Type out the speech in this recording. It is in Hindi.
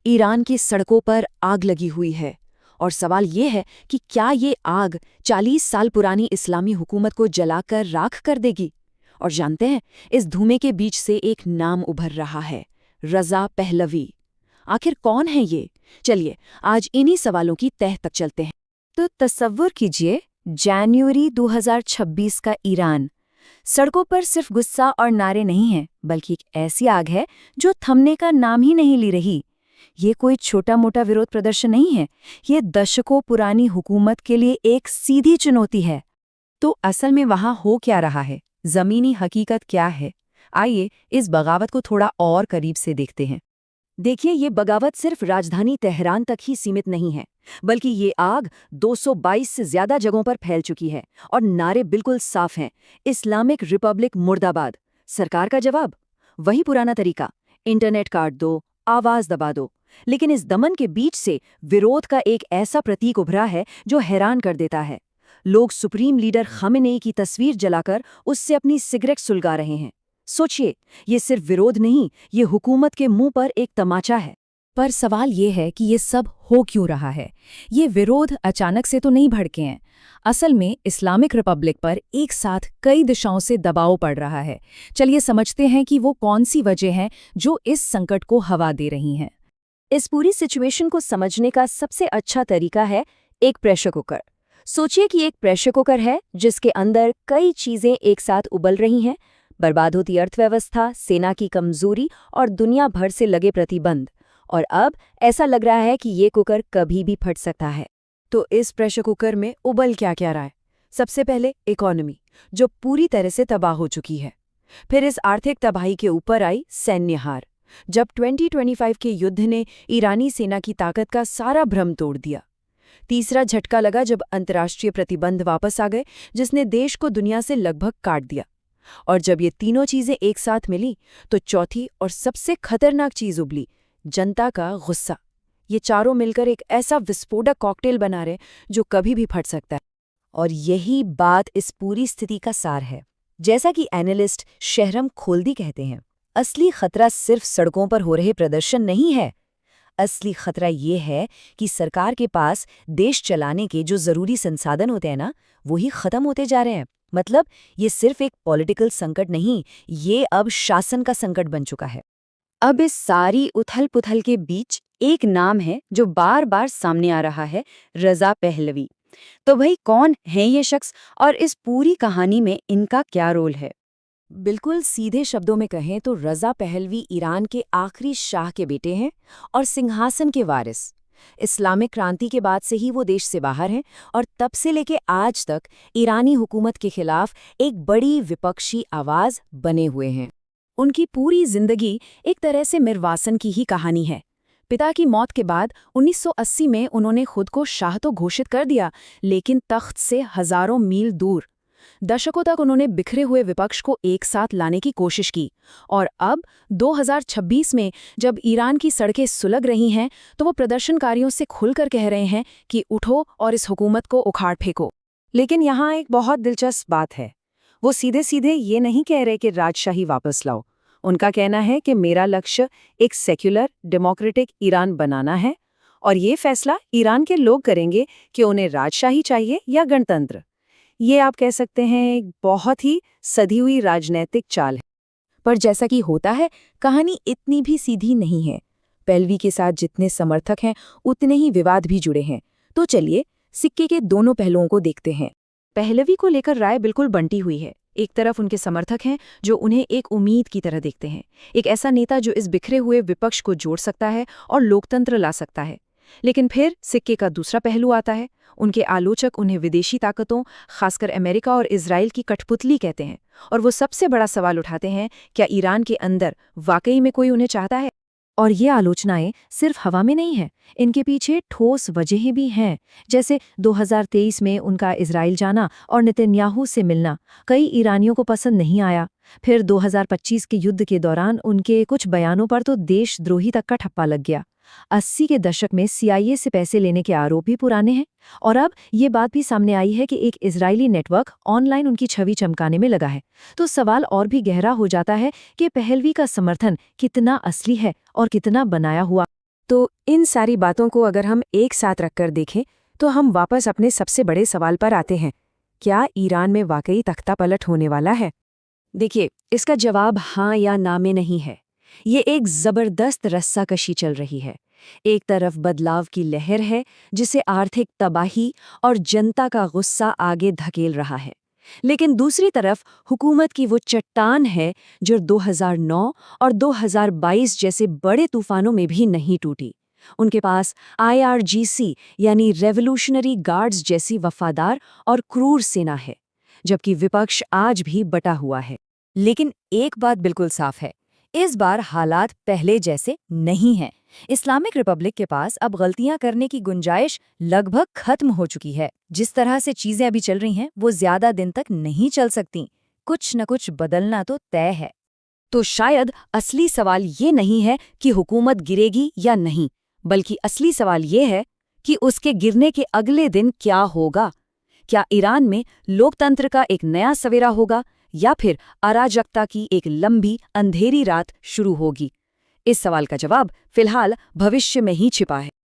ईरान की सड़कों पर आग लगी हुई है और सवाल ये है कि क्या ये आग 40 साल पुरानी इस्लामी हुकूमत को जलाकर राख कर देगी। और जानते हैं, इस धुएं के बीच से एक नाम उभर रहा है, रज़ा पहलवी। आखिर कौन है ये? चलिए आज इन्हीं सवालों की तह तक चलते हैं। तो तसव्वुर कीजिए, जनवरी 2026 का ईरान। सड़कों पर सिर्फ गुस्सा और नारे नहीं हैं, बल्कि एक ऐसी आग है जो थमने का नाम ही नहीं ले रही। ये कोई छोटा मोटा विरोध प्रदर्शन नहीं है, ये दशकों पुरानी हुकूमत के लिए एक सीधी चुनौती है। तो असल में वहाँ हो क्या रहा है, ज़मीनी हकीकत क्या है? आइए इस बगावत को थोड़ा और करीब से देखते हैं। देखिए, ये बगावत सिर्फ राजधानी तेहरान तक ही सीमित नहीं है, बल्कि ये आग 222 से ज्यादा जगहों पर फैल चुकी है। और नारे बिल्कुल साफ हैं, इस्लामिक रिपब्लिक मुर्दाबाद। सरकार का जवाब वही पुराना तरीका, इंटरनेट काट दो, आवाज दबा दो। लेकिन इस दमन के बीच से विरोध का एक ऐसा प्रतीक उभरा है जो हैरान कर देता है। लोग सुप्रीम लीडर खामेनेई की तस्वीर जलाकर उससे अपनी सिगरेट सुलगा रहे हैं। सोचिए, ये सिर्फ विरोध नहीं, ये हुकूमत के मुंह पर एक तमाचा है। पर सवाल ये है कि ये सब हो क्यों रहा है? ये विरोध अचानक से तो नहीं भड़के हैं। असल में इस्लामिक रिपब्लिक पर एक साथ कई दिशाओं से दबाव पड़ रहा है। चलिए समझते हैं कि वो कौन सी वजह हैं जो इस संकट को हवा दे रही हैं। इस पूरी सिचुएशन को समझने का सबसे अच्छा तरीका है एक प्रेशर कुकर। सोचिए कि एक प्रेशर कुकर है जिसके अंदर कई चीजें एक साथ उबल रही हैं। बर्बाद होती अर्थव्यवस्था, सेना की कमजोरी और दुनिया भर से लगे प्रतिबंध। और अब ऐसा लग रहा है कि ये कुकर कभी भी फट सकता है। तो इस प्रेशर कुकर में उबल क्या क्या रहा है? सबसे पहले इकोनॉमी, जो पूरी तरह से तबाह हो चुकी है। फिर इस आर्थिक तबाही के ऊपर आई सैन्य हार, जब 2025 के युद्ध ने ईरानी सेना की ताकत का सारा भ्रम तोड़ दिया। तीसरा झटका लगा जब अंतर्राष्ट्रीय प्रतिबंध वापस आ गए, जिसने देश को दुनिया से लगभग काट दिया। और जब ये तीनों चीजें एक साथ मिली, तो चौथी और सबसे खतरनाक चीज उबली, जनता का गुस्सा। ये चारों मिलकर एक ऐसा विस्फोटक कॉकटेल बना रहे जो कभी भी फट सकता है। और यही बात इस पूरी स्थिति का सार है। जैसा कि एनालिस्ट शेहरम खोल्दी कहते हैं, असली खतरा सिर्फ सड़कों पर हो रहे प्रदर्शन नहीं है। असली खतरा ये है कि सरकार के पास देश चलाने के जो जरूरी संसाधन होते हैं ना, वही खत्म होते जा रहे हैं। मतलब ये सिर्फ एक पॉलिटिकल संकट नहीं, ये अब शासन का संकट बन चुका है। अब इस सारी उथल पुथल के बीच एक नाम है जो बार बार सामने आ रहा है, रज़ा पहलवी। तो भाई कौन है ये शख्स और इस पूरी कहानी में इनका क्या रोल है? बिल्कुल सीधे शब्दों में कहें तो रज़ा पहलवी ईरान के आखिरी शाह के बेटे हैं और सिंहासन के वारिस। इस्लामिक क्रांति के बाद से ही वो देश से बाहर हैं और तब से लेके आज तक ईरानी हुकूमत के खिलाफ एक बड़ी विपक्षी आवाज बने हुए हैं। उनकी पूरी जिंदगी एक तरह से निर्वासन की ही कहानी है। पिता की मौत के बाद 1980 में उन्होंने खुद को शाह तो घोषित कर दिया, लेकिन तख्त से हजारों मील दूर। दशकों तक उन्होंने बिखरे हुए विपक्ष को एक साथ लाने की कोशिश की। और अब 2026 में जब ईरान की सड़कें सुलग रही हैं, तो वो प्रदर्शनकारियों से खुलकर कह रहे हैं कि उठो और इस हुकूमत को उखाड़ फेंको। लेकिन यहाँ एक बहुत दिलचस्प बात है, वो सीधे सीधे ये नहीं कह रहे कि राजशाही वापस लाओ। उनका कहना है कि मेरा लक्ष्य एक सेक्युलर डेमोक्रेटिक ईरान बनाना है, और ये फैसला ईरान के लोग करेंगे कि उन्हें राजशाही चाहिए या गणतंत्र। ये आप कह सकते हैं एक बहुत ही सधी हुई राजनैतिक चाल है। पर जैसा कि होता है, कहानी इतनी भी सीधी नहीं है। पहलवी के साथ जितने समर्थक हैं, उतने ही विवाद भी जुड़े हैं। तो चलिए सिक्के के दोनों पहलुओं को देखते हैं। पहलवी को लेकर राय बिल्कुल बंटी हुई है। एक तरफ उनके समर्थक हैं जो उन्हें एक उम्मीद की तरह देखते हैं, एक ऐसा नेता जो इस बिखरे हुए विपक्ष को जोड़ सकता है और लोकतंत्र ला सकता है। लेकिन फिर सिक्के का दूसरा पहलू आता है। उनके आलोचक उन्हें विदेशी ताकतों, खासकर अमेरिका और इजराइल की कठपुतली कहते हैं। और वो सबसे बड़ा सवाल उठाते हैं, क्या ईरान के अंदर वाकई में कोई उन्हें चाहता है? और ये आलोचनाएं सिर्फ हवा में नहीं हैं, इनके पीछे ठोस वजहें भी हैं। जैसे 2023 में उनका इजराइल जाना और नेतन्याहू से मिलना कई ईरानियों को पसंद नहीं आया। फिर 2025 के युद्ध के दौरान उनके कुछ बयानों पर तो देशद्रोही तक का ठप्पा लग गया। 80 के दशक में CIA से पैसे लेने के आरोप भी पुराने हैं। और अब ये बात भी सामने आई है कि एक इजरायली नेटवर्क ऑनलाइन उनकी छवि चमकाने में लगा है। तो सवाल और भी गहरा हो जाता है कि पहलवी का समर्थन कितना असली है और कितना बनाया हुआ। तो इन सारी बातों को अगर हम एक साथ रखकर देखें तो हम वापस अपने सबसे बड़े सवाल पर आते हैं, क्या ईरान में वाकई तख्ता पलट होने वाला है? देखिए, इसका जवाब हाँ या ना में नहीं है। ये एक जबरदस्त रस्साकशी चल रही है। एक तरफ बदलाव की लहर है जिसे आर्थिक तबाही और जनता का गुस्सा आगे धकेल रहा है, लेकिन दूसरी तरफ हुकूमत की वो चट्टान है जो 2009 और 2022 जैसे बड़े तूफानों में भी नहीं टूटी। उनके पास IRGC यानी रेवोल्यूशनरी गार्ड्स जैसी वफादार और क्रूर सेना है, जबकि विपक्ष आज भी बटा हुआ है। लेकिन एक बात बिल्कुल साफ है, इस बार हालात पहले जैसे नहीं हैं। इस्लामिक रिपब्लिक के पास अब गलतियां करने की गुंजाइश लगभग खत्म हो चुकी है। जिस तरह से चीजें अभी चल रही हैं, वो ज्यादा दिन तक नहीं चल सकती। कुछ न कुछ बदलना तो तय है। तो शायद असली सवाल ये नहीं है कि हुकूमत गिरेगी या नहीं, बल्कि असली सवाल ये है कि उसके गिरने के अगले दिन क्या होगा। क्या ईरान में लोकतंत्र का एक नया सवेरा होगा या फिर अराजकता की एक लंबी अंधेरी रात शुरू होगी? इस सवाल का जवाब फिलहाल भविष्य में ही छिपा है।